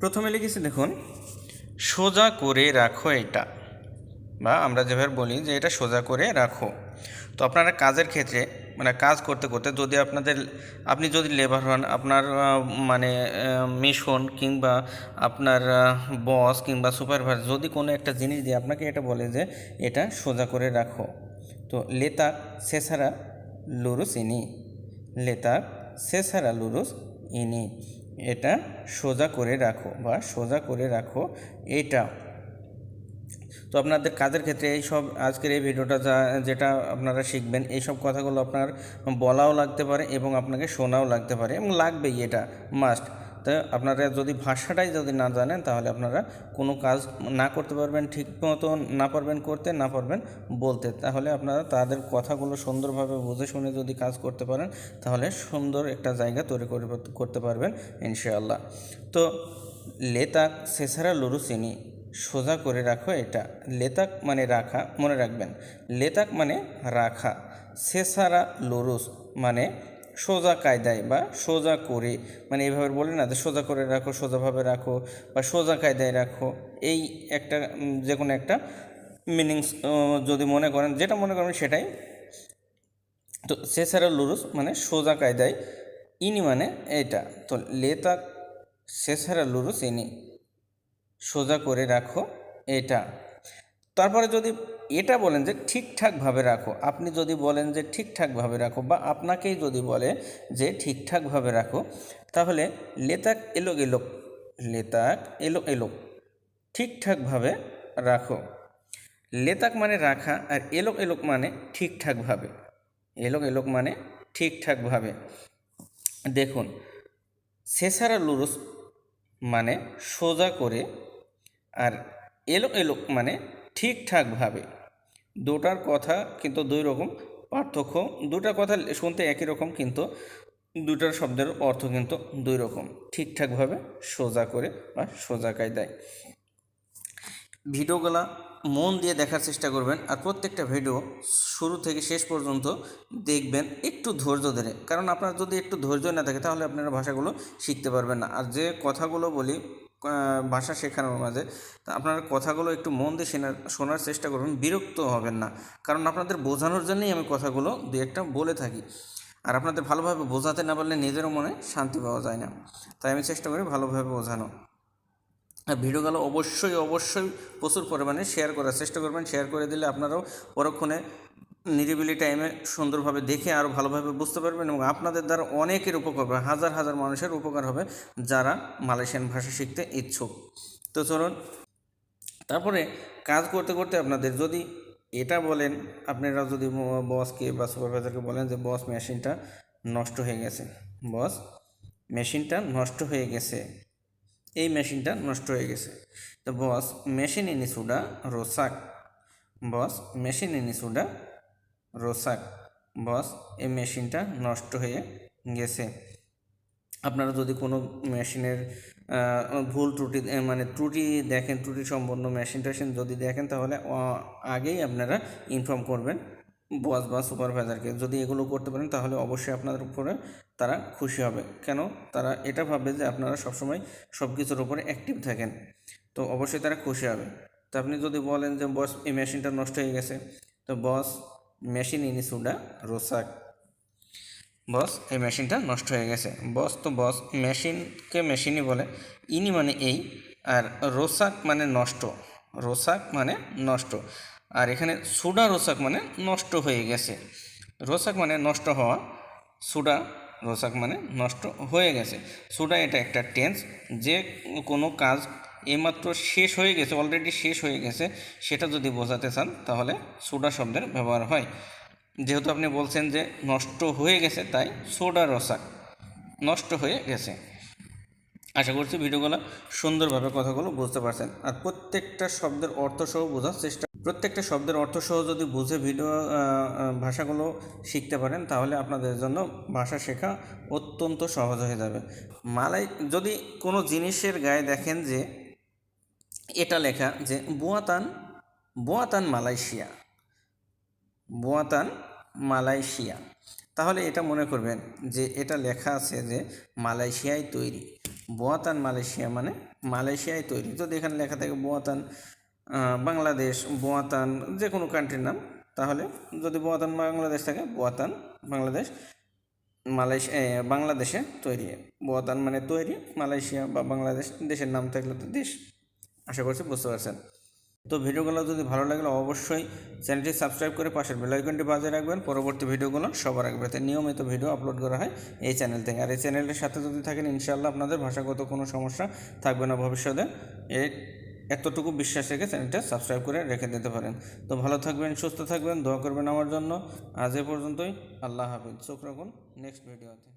প্রথমে লিখেছি দেখুন, সোজা করে রাখো এটা, বা আমরা যেভাবে বলি যে এটা সোজা করে রাখো। তো আপনারা কাজের ক্ষেত্রে কাজ করতে করতে যদি আপনি যদি লেবার হন, আপনার মিশন কিংবা আপনার বস কিংবা সুপারভাইজার যদি কোনো একটা জিনিস দিয়ে আপনাকে এটা বলে যে এটা সোজা করে রাখো, তো লেতাক সেসারা লুরুস ইনি, লেতাক সেসারা লুরুস ইনি, এটা সোজা করে রাখো বা সোজা করে রাখো এটা। তো আপনাদের কাজের ক্ষেত্রে এই সব আজকের এই ভিডিওটা যেটা আপনারা শিখবেন, এই সব কথাগুলো আপনার বলাও লাগতে পারে এবং আপনাকে শোনাও লাগতে পারে এবং লাগবেই, এটা মাস্ট। তো আপনারা যদি ভাষাটাই যদি না জানেন তাহলে আপনারা কোনো কাজ না করতে পারবেন, ঠিক মতো না পারবেন করতে, না পারবেন বলতে। তাহলে আপনারা তাদের কথাগুলো সুন্দরভাবে বুঝে শুনে যদি কাজ করতে পারেন তাহলে সুন্দর একটা জায়গা তৈরি করতে পারবেন ইনশাআল্লাহ। তো লেতাক সেসারা লুরুসিনি, সোজা করে রাখো এটা। লেতাক মানে রাখা, মনে রাখবেন। লেতাক মানে রাখা, সেসারা লুরুস মানে সোজা কায়দায় বা সোজা করে, এইভাবে বলে না যে সোজা করে রাখো, সোজাভাবে রাখো বা সোজা কায়দায় রাখো। এই একটা যে কোনো একটা মিনিংস যদি মনে করেন, যেটা মনে করেন সেটাই। তো সেসারা লুরুস মানে সোজা কায়দায়, ইনি মানে এটা। তো লেতাক সেসারা লুরুস ইনি, সোজা করে রাখো এটা। তারপরে যদি এটা বলেন যে ঠিকঠাকভাবে রাখো, আপনি যদি বলেন যে ঠিকঠাকভাবে রাখো বা আপনাকেই যদি বলে যে ঠিকঠাকভাবে রাখো, তাহলে লেতাক এলো এলো, লেতাক এলো এলো, ঠিকঠাকভাবে রাখো। লেতাক মানে রাখা, আর এলোক এলোক মানে ঠিকঠাকভাবে, এলোক এলোক মানে ঠিকঠাকভাবে। দেখুন, সেসারা লুরুস মানে সোজা করে, আর এলো এলো মানে ঠিকঠাকভাবে। দুটার কথা কিন্তু দুই রকম পার্থক্য, দুটা কথা শুনতে একই রকম কিন্তু দুটার শব্দের অর্থ কিন্তু দুই রকম। ঠিকঠাকভাবে, সোজা করে বা সোজা কায়দায়। ভিডিওগুলো মন দিয়ে দেখার চেষ্টা করবেন, আর প্রত্যেকটা ভিডিও শুরু থেকে শেষ পর্যন্ত দেখবেন একটু ধৈর্য ধরে, কারণ আপনার যদি একটু ধৈর্য না থাকে তাহলে আপনারা ভাষাগুলো শিখতে পারবেন না। আর যে কথাগুলো বলি ভাষা শেখানোর মাঝে, তা আপনারা কথাগুলো একটু মন দিয়ে শোনার চেষ্টা করবেন, বিরক্ত হবেন না, কারণ আপনাদের বোঝানোর জন্যই আমি কথাগুলো দু একটা বলে থাকি। আর আপনাদের ভালোভাবে বোঝাতে না পারলে নিজেরও মনে শান্তি পাওয়া যায় না, তাই আমি চেষ্টা করি ভালোভাবে বোঝানো। আর ভিডিওগুলো অবশ্যই অবশ্যই প্রচুর পরিমাণে শেয়ার করার চেষ্টা করবেন। শেয়ার করে দিলে আপনারাও পরক্ষণে নিরিবিলি টাইমে সুন্দরভাবে দেখে আরও ভালোভাবে বুঝতে পারবেন এবং আপনাদের দ্বারা অনেকের উপকার হবে, হাজার হাজার মানুষের উপকার হবে যারা মালয়েশিয়ান ভাষা শিখতে ইচ্ছুক। তো চলুন, তারপরে কাজ করতে করতে আপনাদের যদি এটা বলেন, আপনারা যদি বসকে বা সুপারভাইজারকে বলেন যে বস মেশিনটা নষ্ট হয়ে গেছে, বস মেশিনটা নষ্ট হয়ে গেছে, এই মেশিনটা নষ্ট হয়ে গেছে, তো বস মেশিন ইনি সুডা রোসাক, বস মেশিন ইনি সুডা রোসাক, বস এই মেশিনটা নষ্ট হয়ে গেছে। আপনারা যদি কোনো মেশিনের ভুল ত্রুটি ত্রুটি দেখেন, ত্রুটি সম্পন্ন মেশিন টেশিন যদি দেখেন তাহলে আগেই আপনারা ইনফর্ম করবেন বস বা সুপারভাইজারকে। যদি এগুলো করতে পারেন তাহলে অবশ্যই আপনাদের উপরে তারা খুশি হবে। কেন? তারা এটা ভাববে যে আপনারা সবসময় সব কিছুর উপরে অ্যাক্টিভ থাকেন, তো অবশ্যই তারা খুশি হবে। তো আপনি যদি বলেন যে বস এই মেশিনটা নষ্ট হয়ে গেছে, তো বস মেশিন ইনি সুডা রোসাক, বস এই মেশিনটা নষ্ট হয়ে গেছে। বস মেশিনকে মেশিনই বলে, ইনি মানে এই, আর রোসাক মানে নষ্ট, রোসাক মানে নষ্ট। আর এখানে সুডা রোসাক মানে নষ্ট হয়ে গেছে, রোসাক মানে নষ্ট হওয়া, সুডা রোসাক মানে নষ্ট হয়ে গেছে। সুডা এটা একটা টেন্স, যে কোনো কাজ এইমাত্র শেষ হয়ে গেছে, অলরেডি শেষ হয়ে গেছে, সেটা যদি বোঝাতে চান তাহলে সুডা শব্দের ব্যবহার হয়। যেহেতু আপনি বলছেন যে নষ্ট হয়ে গেছে, তাই সোডা রসাক, নষ্ট হয়ে গেছে। আশা করছি ভিডিওগুলো সুন্দরভাবে কথাগুলো বুঝতে পারছেন, আর প্রত্যেকটা শব্দের অর্থসহ বোঝার চেষ্টা, প্রত্যেকটা শব্দের অর্থসহ যদি বুঝে ভিডিও ভাষাগুলো শিখতে পারেন তাহলে আপনাদের জন্য ভাষা শেখা অত্যন্ত সহজ হয়ে যাবে। যদি কোনো জিনিসের গায়ে দেখেন যে এটা লেখা যে বুয়াতান, বুয়াতান মালয়েশিয়া, বুয়াতান মালয়েশিয়া, তাহলে এটা মনে করবেন যে এটা লেখা আছে যে মালয়েশিয়ায় তৈরি। বুয়াতান মালয়েশিয়া মানে মালয়েশিয়ায় তৈরি। যদি এখানে লেখা থাকে বুয়াতান বাংলাদেশ, বুয়াতান যে কোনো কান্ট্রির নাম, তাহলে যদি বুয়াতান বাংলাদেশ থাকে বুয়াতান বাংলাদেশ, বাংলাদেশে তৈরি। বুয়াতান মানে তৈরি, মালয়েশিয়া বা বাংলাদেশ দেশের নাম থাকলে তো দেশ। আশা করছি বুঝতে পারছেন। তো ভিডিওগুলো যদি ভালো লাগলে অবশ্যই চ্যানেলটি সাবস্ক্রাইব করে পাশের বেল আইকনটি বাজিয়ে রাখবেন, পরবর্তী ভিডিওগুলো সবার আগে পেতে। নিয়মিত ভিডিও আপলোড করা হয় এই চ্যানেল থেকে। আর এই চ্যানেলের সাথে যদি থাকেন ইনশাআল্লাহ আপনাদের ভাষাগত কোনো সমস্যা থাকবে না ভবিষ্যতে। এতটুকু বিশ্বাস রেখে চ্যানেলটা সাবস্ক্রাইব করে রেখে দিতে পারেন। তো ভালো থাকবেন, সুস্থ থাকবেন, দোয়া করবেন আমার জন্য। আজ এ পর্যন্তই। আল্লাহ হাফিজ। চোখ রাখুন নেক্সট ভিডিওতে।